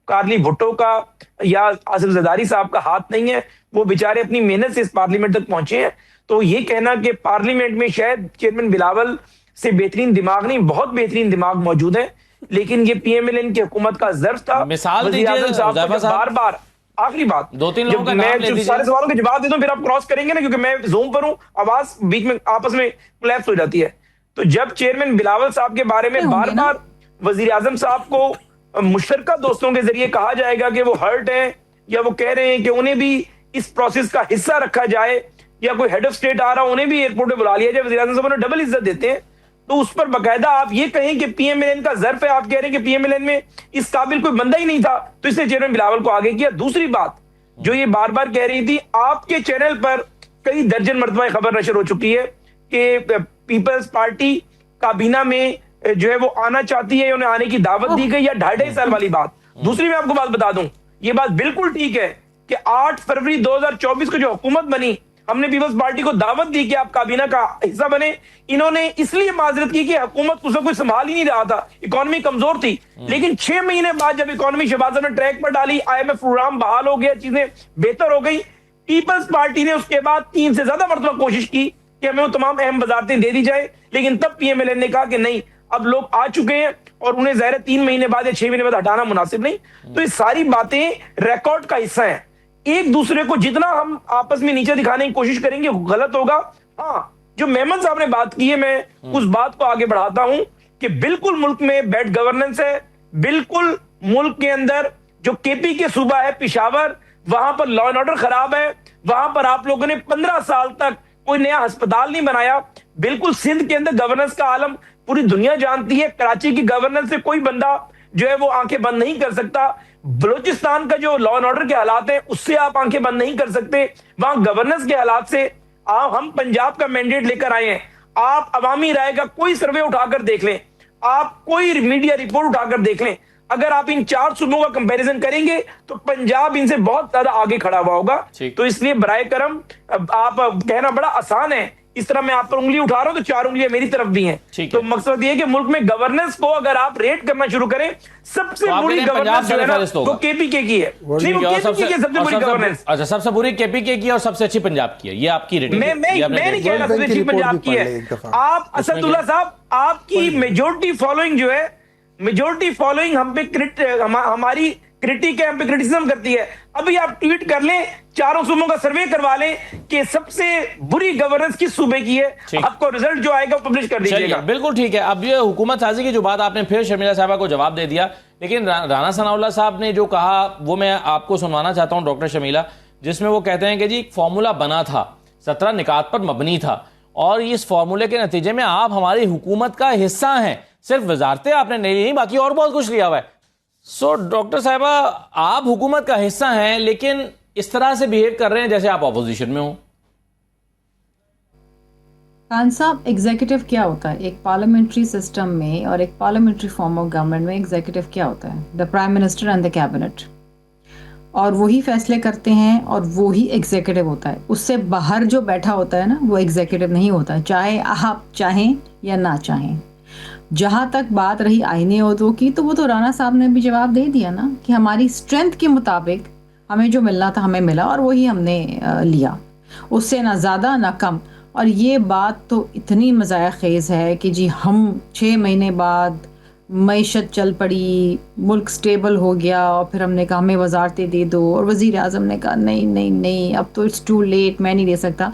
کارلی بھٹو کا یا آصف زرداری صاحب کا ہاتھ نہیں ہے. وہ بیچارے اپنی محنت سے اس پارلیمنٹ تک پہنچے ہیں. تو یہ کہنا کہ پارلیمنٹ میں شاید چیئرمین بلاول سے بہترین دماغ نہیں، بہت بہترین دماغ موجود ہیں، لیکن یہ پی ایم ایل این کی حکومت کا ظرف تھا. مثال وزیر اعظم دیجیے صاحب کو بار بار آخری بات، دو تین لوگوں کا میں نام لے دیجیے. سارے سوالوں کے جواب دیتا ہوں، پھر آپ کراس کریں گے نا، کیونکہ میں زوم پر ہوں، آواز بیچ میں آپس میں کلیپس ہو جاتی ہے. تو جب چیئرمین بلاول صاحب کے بارے میں بار بار وزیر اعظم صاحب کو مشترکہ دوستوں کے ذریعے کہا جائے گا کہ وہ ہرٹ ہیں، یا وہ کہہ رہے ہیں کہ انہیں بھی اس پروسیس کا حصہ رکھا جائے، یا کوئی ہیڈ آف اسٹیٹ آ رہا انہیں بھی ایئرپورٹ پہ بلا لیا جائے، وزیر اعظم صاحب نے ڈبل عزت دیتے ہیں. تو اس پر باقاعدہ آپ یہ کہیں کہ پی ایم ایل این کا ظرف ہے، آپ کہہ رہے ہیں کہ پی ایم ایل این میں اس قابل کوئی بندہ ہی نہیں تھا، تو اس نے چیئرمین بلاول کو آگے کیا. دوسری بات جو یہ بار بار کہہ رہی تھی، آپ کے چینل پر کئی درجن مرتبہ خبر نشر ہو چکی ہے کہ پیپلز پارٹی کابینہ میں جو ہے وہ آنا چاہتی ہے، انہیں آنے کی دعوت دی گئی، یا 2.5 سال والی بات. دوسری میں آپ کو بات بتا دوں، یہ بات بالکل ٹھیک ہے کہ 8 فروری 2024 کو جو حکومت بنی، ہم نے پیپلز پارٹی کو دعوت دی کہ آپ کابینہ کا حصہ بنے. انہوں نے اس لیے معذرت کی کہ حکومت کو کوئی سنبھال ہی نہیں رہا تھا، اکانومی کمزور تھی. لیکن 6 مہینے بعد جب اکانومی شہباز صاحب نے ٹریک پر ڈالی، آئی ایم ایف پروگرام بحال ہو گیا، چیزیں بہتر ہو گئی، پیپلز پارٹی نے اس کے بعد 3 سے زیادہ مرتبہ کوشش کی کہ ہمیں وہ تمام اہم وزارتیں دے دی جائے. لیکن تب پی ایم ایل این نے کہا کہ نہیں، اب لوگ آ چکے ہیں اور انہیں ظاہر 3 مہینے بعد یا 6 مہینے بعد ہٹانا مناسب نہیں. تو یہ ساری باتیں ریکارڈ کا حصہ ہیں. ایک دوسرے کو جتنا ہم آپس میں نیچے دکھانے کی کوشش کریں گے غلط ہوگا. ہاں، جو میمن صاحب نے بات کی ہے، میں اس بات کو آگے بڑھاتا ہوں کہ بالکل ملک میں بیڈ گورننس ہے. بالکل ملک کے اندر جو کے پی کے صوبہ ہے پشاور، وہاں پر لا اینڈ آرڈر خراب ہے. وہاں پر آپ لوگوں نے 15 سال تک کوئی نیا ہسپتال نہیں بنایا. بالکل سندھ کے اندر گورننس کا عالم پوری دنیا جانتی ہے. کراچی کی گورننس سے کوئی بندہ جو ہے وہ آنکھیں بند نہیں کر سکتا. بلوچستان کا جو لا اینڈ آرڈر کے حالات ہیں اس سے آپ آنکھیں بند نہیں کر سکتے. وہاں گورننس کے حالات سے ہم پنجاب کا مینڈیٹ لے کر آئے ہیں. آپ عوامی رائے کا کوئی سروے اٹھا کر دیکھ لیں، آپ کوئی میڈیا رپورٹ اٹھا کر دیکھ لیں، اگر آپ ان 4 صوبوں کا کمپیریزن کریں گے تو پنجاب ان سے بہت زیادہ آگے کھڑا ہوا ہوگا. تو اس لیے برائے کرم، آپ کہنا بڑا آسان ہے، اس طرح میں آپ پر انگلی اٹھا رہا ہوں تو 4 انگلیاں میری طرف بھی ہیں. تو مقصد یہ ہے کہ ملک میں گورننس کو اگر آپ ریٹ کرنا شروع کریں، سب سے بری گورننس جو ہے نا وہ کے پی کے کی ہے. نہیں، وہ کے پی کے کی سب سے بری گورننس. اچھا، سب سے بری کے پی کے کی اور سب سے اچھی پنجاب کی ہے، یہ آپ کی ریٹنگ. میں نہیں کہہ رہا سب سے اچھی پنجاب کی ہے. آپ اسد اللہ صاحب، آپ کی میجورٹی فالوئنگ جو ہے، میجورٹی فالوئنگ ہم پہ ہماری کرٹیک ہے، ہم پہ کرٹیسزم کرتی ہے. ابھی آپ ٹویٹ کر لیں، 4 صوبوں کا سروے کروا لیں کہ سب سے بری گورننس کس صوبے کی ہے، آپ کو رزلٹ جو آئے گا وہ پبلش کر دیجیے گا. بالکل ٹھیک ہے. اب یہ حکومت سازی کی جو بات آپ نے پھر شرمیلا صاحبہ کو جواب دے دیا، لیکن رانا ثناء اللہ صاحب نے جو کہا وہ میں آپ کو سنوانا چاہتا ہوں ڈاکٹر شرمیلا، جس میں وہ کہتے ہیں کہ جی ایک فارمولا بنا تھا، 17 نکات پر مبنی تھا، اور اس فارمولے کے نتیجے میں آپ ہماری حکومت کا حصہ ہیں. صرف وزارتیں آپ نے نہیں لی، باقی اور بہت کچھ لیا ہوا ہے. سو ڈاکٹر صاحبہ، آپ حکومت کا حصہ ہیں لیکن اس طرح سے بیہیو کر رہے ہیں جیسے آپ اپوزیشن میں ہوں. خان صاحب، ایگزیکٹو کیا ہوتا ہے ایک پارلیمنٹری سسٹم میں اور ایک پارلیمنٹری فارم آف گورنمنٹ میں؟ ایگزیکٹو کیا ہوتا ہے؟ The prime minister and the cabinet, اور وہی فیصلے کرتے ہیں اور وہی ایگزیکٹو ہوتا ہے. اس سے باہر جو بیٹھا ہوتا ہے نا وہ ایگزیکٹو نہیں ہوتا، چاہے آپ چاہیں یا نہ چاہیں. جہاں تک بات رہی آئینی عہدوں کی، تو وہ تو رانا صاحب نے بھی جواب دے دیا نا کہ ہماری اسٹرینتھ کے مطابق ہمیں جو ملنا تھا ہمیں ملا، اور وہی ہم نے لیا، اس سے نہ زیادہ نہ کم. اور یہ بات تو اتنی مزاح خیز ہے کہ جی ہم 6 مہینے بعد معیشت چل پڑی، ملک سٹیبل ہو گیا، اور پھر ہم نے کہا ہمیں وزارتیں دے دو، اور وزیر اعظم نے کہا نہیں اب تو اٹس ٹو لیٹ، میں نہیں دے سکتا.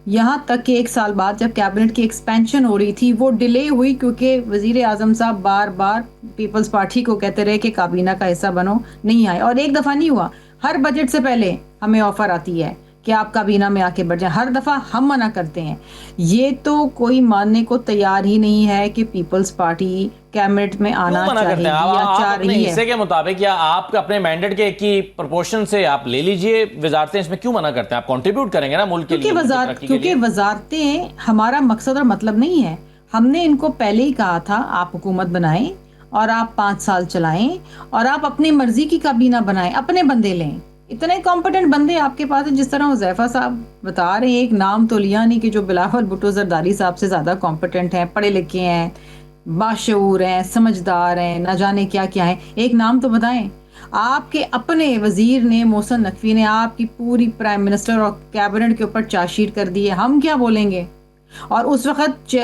یہاں تک کہ 1 سال بعد جب کیبنٹ کی ایکسپینشن ہو رہی تھی وہ ڈیلے ہوئی، کیونکہ وزیر اعظم صاحب بار بار پیپلز پارٹی کو کہتے رہے کہ کابینہ کا حصہ بنو، نہیں آئے. اور ایک دفعہ نہیں ہوا، ہر بجٹ سے پہلے ہمیں آفر آتی ہے کہ آپ کابینہ میں آ کے بیٹھ جائیں، ہر دفعہ ہم منع کرتے ہیں. یہ تو کوئی ماننے کو تیار ہی نہیں ہے کہ پیپلز پارٹی کیبنٹ میں آنا چاہے یا چاہ رہی ہے. حصے کے مطابق یا آپ اپنے مینڈیٹ کے کی پرپورشن سے آپ لے لیجئے وزارتیں، اس میں کیوں منع کرتے ہیں؟ آپ کنٹریبیوٹ کریں گے نا ملک کے لیے. کیونکہ وزارتیں ہمارا مقصد اور مطلب نہیں ہے. ہم نے ان کو پہلے ہی کہا تھا آپ حکومت بنائیں اور آپ 5 سال چلائیں اور آپ اپنی مرضی کی کابینہ بنائیں, اپنے بندے لیں. اتنے کمپٹنٹ بندے آپ کے پاس ہیں, جس طرح حذیفہ صاحب بتا رہے ہیں, ایک نام تو لیا نہیں کہ جو بلاول بھٹو زرداری صاحب سے زیادہ کمپٹنٹ ہیں, پڑھے لکھے ہیں, باشعور ہیں, سمجھدار ہیں, نہ جانے کیا کیا ہیں. ایک نام تو بتائیں. آپ کے اپنے وزیر نے, محسن نقوی نے, آپ کی پوری پرائم منسٹر اور کیبنٹ کے اوپر چارج شیٹ کر دی ہے. ہم کیا بولیں گے؟ اور اس وقت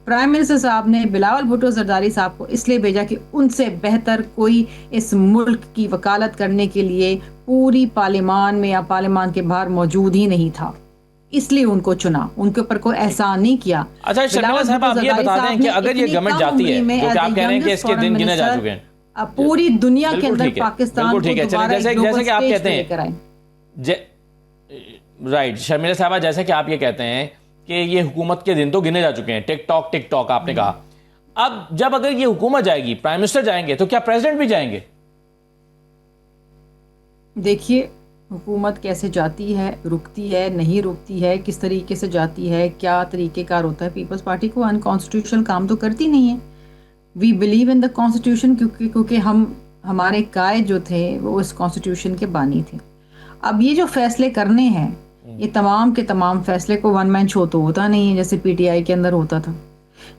پرائم منسٹر صاحب نے بلاول بھٹو زرداری صاحب کو اس لیے بھیجا کہ ان سے بہتر کوئی اس ملک کی وکالت کرنے کے لیے پوری پارلیمان میں یا پارلیمان کے باہر موجود ہی نہیں تھا, اس لیے ان کو چنا, ان کے اوپر کوئی احسان نہیں کیا. اچھا شرمیلا صاحب آپ یہ بتا دیں کہ اگر یہ گورنمنٹ جاتی ہے, جو کہ آپ کہہ رہے ہیں کہ اس کے دن گنے جا چکے ہیں, پوری دنیا کے اندر پاکستان کو دوبارہ جیسے کہ آپ کہتے ہیں, رائٹ شرمیلا صاحبہ, جیسے کہ آپ یہ کہتے ہیں کہ یہ حکومت کے دن تو گنے جا چکے ہیں, ٹک ٹاک آپ نے کہا. اب جب اگر یہ حکومت جائے گی, پرائم منسٹر جائیں گے, تو کیا پریزیڈنٹ بھی جائیں گے؟ دیکھیے حکومت کیسے جاتی ہے, رکتی ہے, نہیں رکتی ہے, کس طریقے سے جاتی ہے, کیا طریقہ کار ہوتا ہے. پیپلز پارٹی کو انکانسٹیٹیوشنل کام تو کرتی نہیں ہے. We believe in the constitution, کیونکہ ہمارے قائد جو تھے وہ اس کانسٹیٹیوشن کے بانی تھے. اب یہ جو فیصلے کرنے ہیں, یہ تمام کے تمام فیصلے کو ون مین شو تو ہوتا نہیں ہے جیسے پی ٹی آئی کے اندر ہوتا تھا.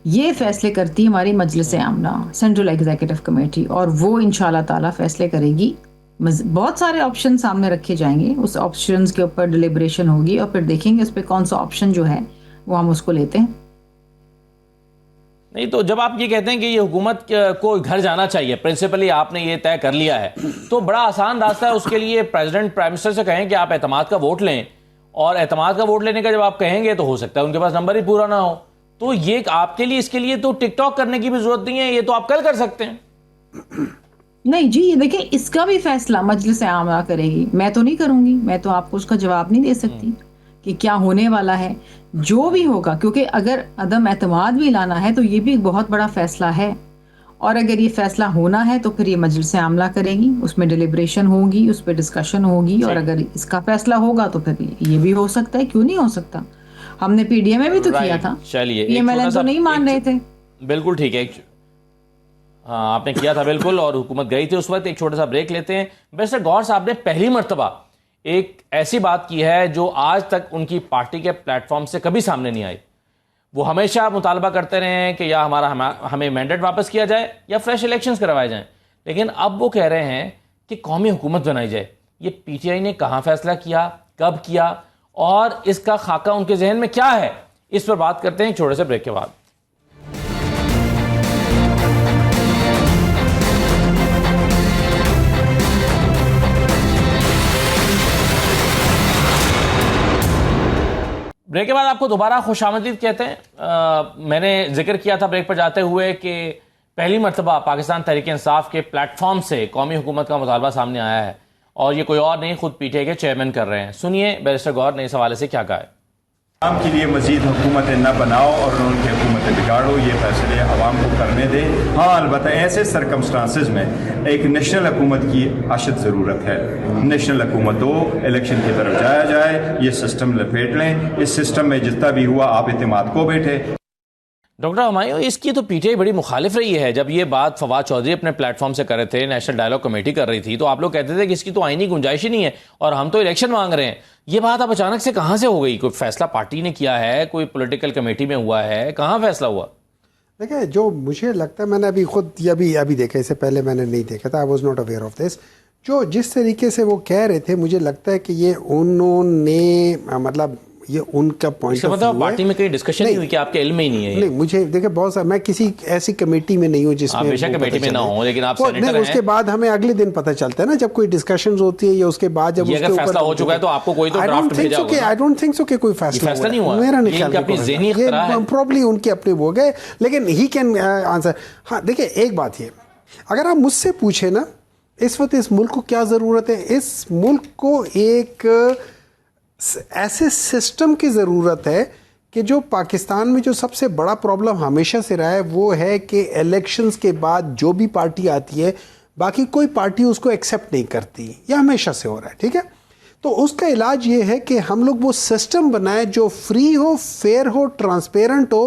یہ فیصلے کرتی ہماری مجلس عاملہ, سینٹرل ایگزیکٹو کمیٹی, اور وہ انشاءاللہ تعالی فیصلے کرے گی. بہت سارے آپشن سامنے رکھے جائیں گے, اس آپشنز کے اوپر ڈیلیبریشن ہوگی اور پھر دیکھیں گے اس پہ کون سا آپشن جو ہے وہ ہم اس کو لیتے ہیں. نہیں تو جب آپ یہ کہتے ہیں کہ یہ حکومت کو گھر جانا چاہیے, پرنسپلی آپ نے یہ طے کر لیا ہے, تو بڑا آسان راستہ ہے اس کے لیے. پریزیڈنٹ پرائم منسٹر سے کہیں کہ آپ اعتماد کا ووٹ لیں, اور اعتماد کا ووٹ لینے کا جب آپ کہیں گے تو ہو سکتا ہے ان کے پاس نمبر ہی پورا نہ ہو. تو یہ آپ کے لیے, اس کے لیے تو ٹک ٹاک کرنے کی بھی ضرورت نہیں ہے, یہ تو آپ کل کر سکتے ہیں. نہیں جی, دیکھیں اس کا بھی فیصلہ مجلس عاملہ کرے گی, میں تو نہیں کروں گی. میں تو آپ کو اس کا جواب نہیں دے سکتی کہ کیا ہونے والا ہے. جو بھی ہوگا, کیونکہ اگر عدم اعتماد بھی لانا ہے تو یہ بھی بہت بڑا فیصلہ ہے, اور اگر یہ فیصلہ ہونا ہے تو پھر یہ مجلس عاملہ کرے گی, اس میں ڈیلیبریشن ہوگی, اس پہ ڈسکشن ہوگی, اور اگر اس کا فیصلہ ہوگا تو پھر یہ بھی ہو سکتا ہے, کیوں نہیں ہو سکتا. ہم نے پی ڈی ایم میں بھی تو کیا تھا, چلیے پی ایم ایل این تو نہیں مان رہے تھے. بالکل ٹھیک ہے, ہاں آپ نے کیا تھا بالکل, اور حکومت گئی تھی اس وقت. ایک چھوٹا سا بریک لیتے ہیں. بیرسٹر گوہر صاحب نے پہلی مرتبہ ایک ایسی بات کی ہے جو آج تک ان کی پارٹی کے پلیٹ فارم سے کبھی سامنے نہیں آئی. وہ ہمیشہ مطالبہ کرتے رہے ہیں کہ یا ہمیں مینڈیٹ واپس کیا جائے یا فریش الیکشنز کروائے جائیں, لیکن اب وہ کہہ رہے ہیں کہ قومی حکومت بنائی جائے. یہ پی ٹی آئی نے کہاں فیصلہ کیا, کب کیا, اور اس کا خاکہ ان کے ذہن میں کیا ہے, اس پر بات کرتے ہیں چھوٹے سے بریک کے بعد. بریک کے بعد آپ کو دوبارہ خوش آمدید کہتے ہیں. میں نے ذکر کیا تھا بریک پر جاتے ہوئے کہ پہلی مرتبہ پاکستان تحریک انصاف کے پلیٹ فارم سے قومی حکومت کا مطالبہ سامنے آیا ہے, اور یہ کوئی اور نہیں, خود پی ٹی آئی کے چیئرمین کر رہے ہیں. سنیے بیرسٹر گوہر نے اس حوالے سے کیا کہا ہے. عوام کے لیے مزید حکومتیں نہ بناؤ اور ان کی حکومتیں بگاڑو, یہ فیصلے عوام کو کرنے دیں. ہاں البتہ ایسے سرکمسٹانسز میں ایک نیشنل حکومت کی اشد ضرورت ہے. نیشنل حکومت ہو, الیکشن کی طرف جایا جائے, یہ سسٹم لپیٹ لیں. اس سسٹم میں جتنا بھی ہوا آپ اعتماد کو بیٹھے. ڈاکٹر ہمایوں, اس کی تو پی ٹی آئی بڑی مخالف رہی ہے. جب یہ بات فواد چودھری اپنے پلیٹ فارم سے کر رہے تھے, نیشنل ڈائیلاگ کمیٹی کر رہی تھی, تو آپ لوگ کہتے تھے کہ اس کی تو آئینی گنجائش ہی نہیں ہے اور ہم تو الیکشن مانگ رہے ہیں. یہ بات اب اچانک سے کہاں سے ہو گئی؟ کوئی فیصلہ پارٹی نے کیا ہے, کوئی پولیٹیکل کمیٹی میں ہوا ہے, کہاں فیصلہ ہوا؟ دیکھیں جو مجھے لگتا ہے, میں نے ابھی خود ابھی دیکھا, اس سے پہلے میں نے نہیں دیکھا تھا, I was not aware of this. جو جس طریقے سے وہ کہہ رہے تھے, مجھے لگتا ہے کہ یہ انہوں نے مطلب یہ ان کا پوائنٹ آف ویو ہے. پارٹی میں کہیں ڈسکشن نہیں ہوئی کہ آپ کے علم میں ہی نہیں ہے؟ نہیں, مجھے دیکھیں بہت سا, میں کسی ایسی کمیٹی میں نہیں ہوں جس میں ہمیشہ کمیٹی میں نہ ہوں, لیکن آپ سینیٹر ہیں. اس کے بعد ہمیں اگلے دن پتہ چلتا ہے نا, جب کوئی ڈسکشنز ہوتی ہے یا اس کے بعد جب اگر فیصلہ ہو چکا ہے تو آپ کو کوئی تو ڈرافٹ بھیجا ہوگا. آئی ڈونٹ تھنک سو کہ کوئی فیصلہ نہیں ہوا. میرا نہیں خیال اپنی ذہنی اختراع ہے, پرابلی ان کے اپنے وہ گئے, لیکن ہی کین آنسر. ہاں دیکھیں ایک بات, یہ اگر آپ مجھ سے پوچھیں نا, اس وقت اس ملک کو کیا ضرورت ہے, اس ملک کو ایک ایسے سسٹم کی ضرورت ہے کہ جو پاکستان میں جو سب سے بڑا پرابلم ہمیشہ سے رہا ہے وہ ہے کہ الیکشنز کے بعد جو بھی پارٹی آتی ہے باقی کوئی پارٹی اس کو ایکسیپٹ نہیں کرتی. یہ ہمیشہ سے ہو رہا ہے, ٹھیک ہے. تو اس کا علاج یہ ہے کہ ہم لوگ وہ سسٹم بنائیں جو فری ہو, فیئر ہو, ٹرانسپیرنٹ ہو,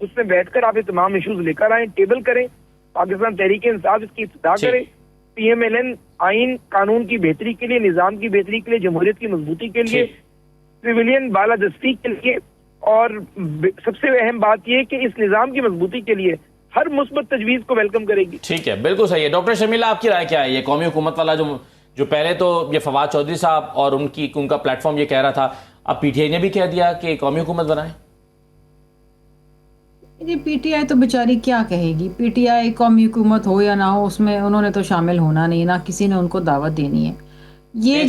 اس میں بیٹھ کر آپ یہ تمام ایشوز لے کر آئیں, ٹیبل کریں, پاکستان تحریک انصاف اس کی ابتدا کرے, پی ایم ایل این آئین قانون کی بہتری کے لیے, نظام کی بہتری کے لیے, جمہوریت کی مضبوطی کے لیے, سویلین بالادستی کے لیے, اور سب سے اہم بات یہ کہ اس نظام کی مضبوطی کے لیے ہر مثبت تجویز کو ویلکم کرے گی. ٹھیک ہے, بالکل صحیح ہے. ڈاکٹر شرمیلا, آپ کی رائے کیا ہے؟ یہ قومی حکومت والا جو پہلے تو یہ فواد چودھری صاحب اور ان کا پلیٹ فارم یہ کہہ رہا تھا, اب پی ٹی آئی نے بھی کہہ دیا کہ قومی حکومت بنائیں. جی پی ٹی آئی تو بیچاری کیا کہے گی, پی ٹی آئی قومی حکومت ہو یا نہ ہو اس میں انہوں نے تو شامل ہونا نہیں, نہ کسی نے ان کو دعوت دینی ہے. یہ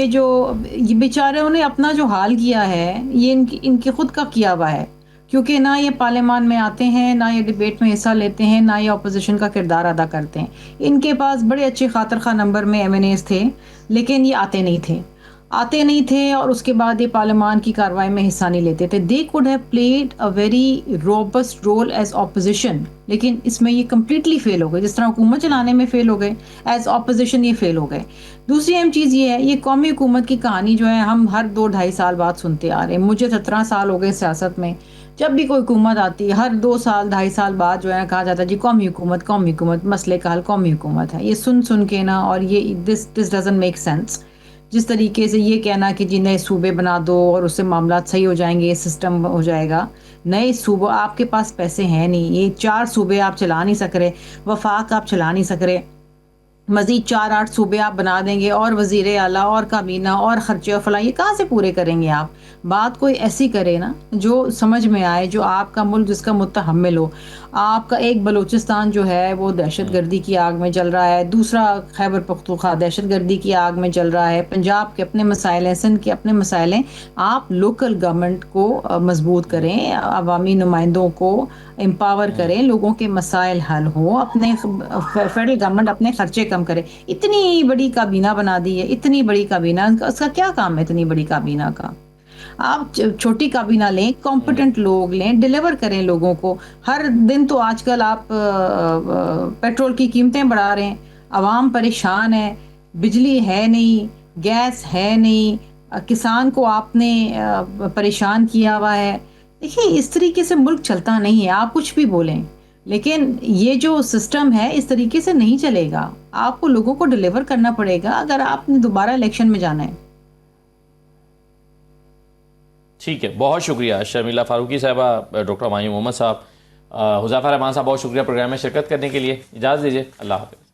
جو بیچاروں نے اپنا جو حال کیا ہے یہ ان کی خود کا کیا ہوا ہے, کیونکہ نہ یہ پارلیمان میں آتے ہیں, نہ یہ ڈیبیٹ میں حصہ لیتے ہیں, نہ یہ اپوزیشن کا کردار ادا کرتے ہیں. ان کے پاس بڑے اچھے خاطر خواہ نمبر میں ایم این ایز تھے, لیکن یہ آتے نہیں تھے اور اس کے بعد یہ پارلیمان کی کارروائی میں حصہ نہیں لیتے تھے. They could have played a very robust role as opposition, لیکن اس میں یہ کمپلیٹلی فیل ہو گئے. جس طرح حکومت چلانے میں فیل ہو گئے, ایز اپوزیشن یہ فیل ہو گئے. دوسری اہم چیز یہ ہے, یہ قومی حکومت کی کہانی جو ہے ہم ہر 2-2.5 سال بعد سنتے آ رہے ہیں. مجھے 17 سال ہو گئے سیاست میں, جب بھی کوئی حکومت آتی ہے ہر 2 سال 2.5 سال بعد جو ہے کہا جاتا ہے جی قومی حکومت مسئلے کا حل قومی حکومت ہے. یہ سن کے نا, اور یہ دس ڈزنٹ میک سینس. جس طریقے سے یہ کہنا کہ جی نئے صوبے بنا دو اور اس سے معاملات صحیح ہو جائیں گے, سسٹم ہو جائے گا. نئے صوبہ, آپ کے پاس پیسے ہیں نہیں, یہ 4 صوبے آپ چلا نہیں سک رہے, وفاق آپ چلا نہیں سک رہے, مزید 4-8 صوبے آپ بنا دیں گے اور وزیر اعلیٰ اور کابینہ اور خرچے اور فلاں, یہ کہاں سے پورے کریں گے آپ؟ بات کوئی ایسی کرے نا جو سمجھ میں آئے, جو آپ کا ملک جس کا متحمل ہو. آپ کا ایک بلوچستان جو ہے وہ دہشت گردی کی آگ میں جل رہا ہے, دوسرا خیبر پختونخوا دہشت گردی کی آگ میں جل رہا ہے, پنجاب کے اپنے مسائل ہیں, سندھ کے اپنے مسائل ہیں. آپ لوکل گورنمنٹ کو مضبوط کریں, عوامی نمائندوں کو امپاور کریں, لوگوں کے مسائل حل ہوں, اپنے فیڈرل گورنمنٹ اپنے خرچے کم کرے. اتنی بڑی کابینہ بنا دی ہے, اتنی بڑی کابینہ, اس کا کیا کام ہے اتنی بڑی کابینہ کا؟ آپ چھوٹی کابینہ لیں, کمپیٹنٹ لوگ لیں, ڈیلیور کریں لوگوں کو. ہر دن تو آج کل آپ پیٹرول کی قیمتیں بڑھا رہے ہیں, عوام پریشان ہے, بجلی ہے نہیں, گیس ہے نہیں, کسان کو آپ نے پریشان کیا ہوا ہے. دیکھیں اس طریقے سے ملک چلتا نہیں ہے. آپ کچھ بھی بولیں لیکن یہ جو سسٹم ہے اس طریقے سے نہیں چلے گا. آپ کو لوگوں کو ڈیلیور کرنا پڑے گا اگر آپ نے دوبارہ الیکشن میں جانا ہے. ٹھیک ہے, بہت شکریہ شرمیلا فاروقی صاحبہ, ڈاکٹر ہمایوں محمد صاحب, حذیفہ رحمان صاحب, بہت شکریہ پروگرام میں شرکت کرنے کے لیے. اجازت دیجیے, اللہ حافظ.